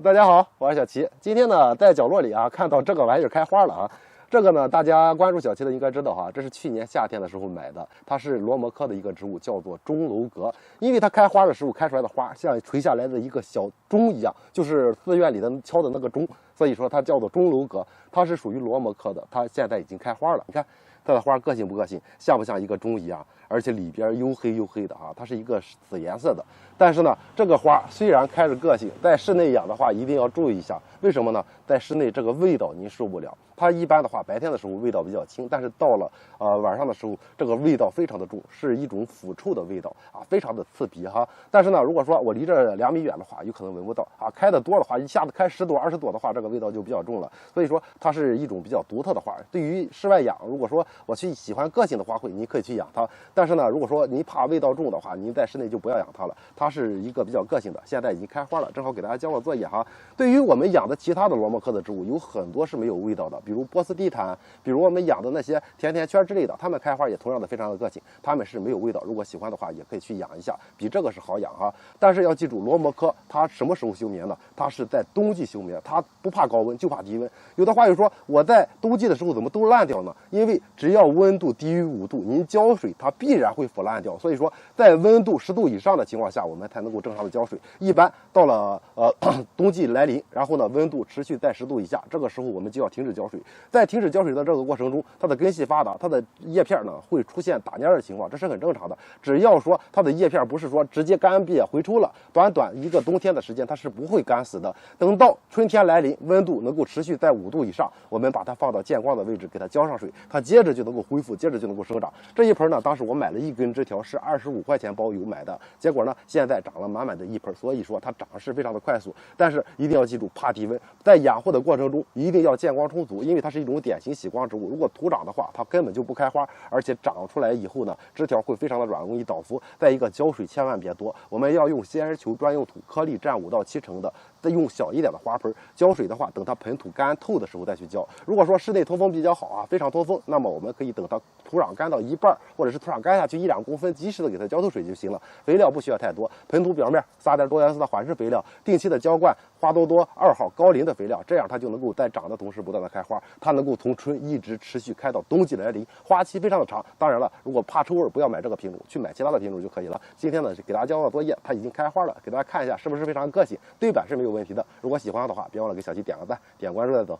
大家好，我是小齐。今天呢，在角落里啊，看到这个玩意儿开花了啊。这个呢，大家关注小齐的应该知道哈，这是去年夏天的时候买的，它是罗摩科的一个植物，叫做钟楼阁。因为它开花的时候开出来的花像垂下来的一个小钟一样，就是寺院里的敲的那个钟，所以说它叫做钟楼阁。它是属于罗摩科的，它现在已经开花了。你看它的花个性不个性，像不像一个钟一样？而且里边黝黑的啊，它是一个紫颜色的。但是呢，这个花虽然开着个性，在室内养的话一定要注意一下。为什么呢？在室内这个味道您受不了。它一般的话，白天的时候味道比较轻，但是到了晚上的时候，这个味道非常的重，是一种腐臭的味道啊，非常的刺鼻哈。但是呢，如果说我离这2米远的话，有可能闻不到啊。开的多的话，一下子开10朵、20朵的话，这个味道就比较重了。所以说，它是一种比较独特的花。对于室外养，如果说我去喜欢个性的花卉，你可以去养它。但是呢，如果说您怕味道重的话，您在室内就不要养它了。它是一个比较个性的，现在已经开花了，正好给大家交个作业哈。对于我们养的其他的罗摩科的植物，有很多是没有味道的，比如波斯地毯，比如我们养的那些甜甜圈之类的，它们开花也同样的非常的个性，它们是没有味道。如果喜欢的话，也可以去养一下，比这个是好养哈。但是要记住，罗摩科它什么时候休眠呢？它是在冬季休眠，它不怕高温，就怕低温。有的话就说我在冬季的时候怎么都烂掉呢？因为只要温度低于5度，您浇水它必然会腐烂掉。所以说，在温度10度以上的情况下，我们才能够正常的浇水。一般到了冬季来临，然后呢温度持续在10度以下，这个时候我们就要停止浇水。在停止浇水的这个过程中，它的根系发达，它的叶片呢会出现打蔫的情况，这是很正常的。只要说它的叶片不是说直接干瘪回抽了，短一个冬天的时间它是不会干死的。等到春天来临，温度能够持续在5度以上，我们把它放到见光的位置，给它浇上水，它接着就能够恢复，接着就能够生长。这一盆呢，当时我买了1根枝条，是25块钱包邮买的，结果呢现在长了满满的一盆，所以说它长势非常的快速。但是一定要记住，怕低温，在养护的过程中一定要见光充足，因为它是一种典型喜光植物。如果土长的话，它根本就不开花，而且长出来以后呢，枝条会非常的软，容易倒伏。再一个，浇水千万别多，我们要用仙人球专用土，颗粒占5到7成的，再用小一点的花盆。浇水的话，等它盆土干透的时候再去浇。如果说室内通风比较好啊，非常通风，那么我们可以等它土壤干到一半，或者是土壤干下去1-2公分，及时的给它浇透水就行了。肥料不需要太多，盆土表面撒点多颜色的缓释肥料，定期的浇灌花多多2号高磷的肥料，这样它就能够在长的同时不断的开花，它能够从春一直持续开到冬季来临，花期非常的长。当然了，如果怕臭味，不要买这个品种，去买其他的品种就可以了。今天呢是给大家交个作业，它已经开花了，给大家看一下是不是非常个性，对版是没有问题的。如果喜欢的话，别忘了给小齐点个赞，点关注再走。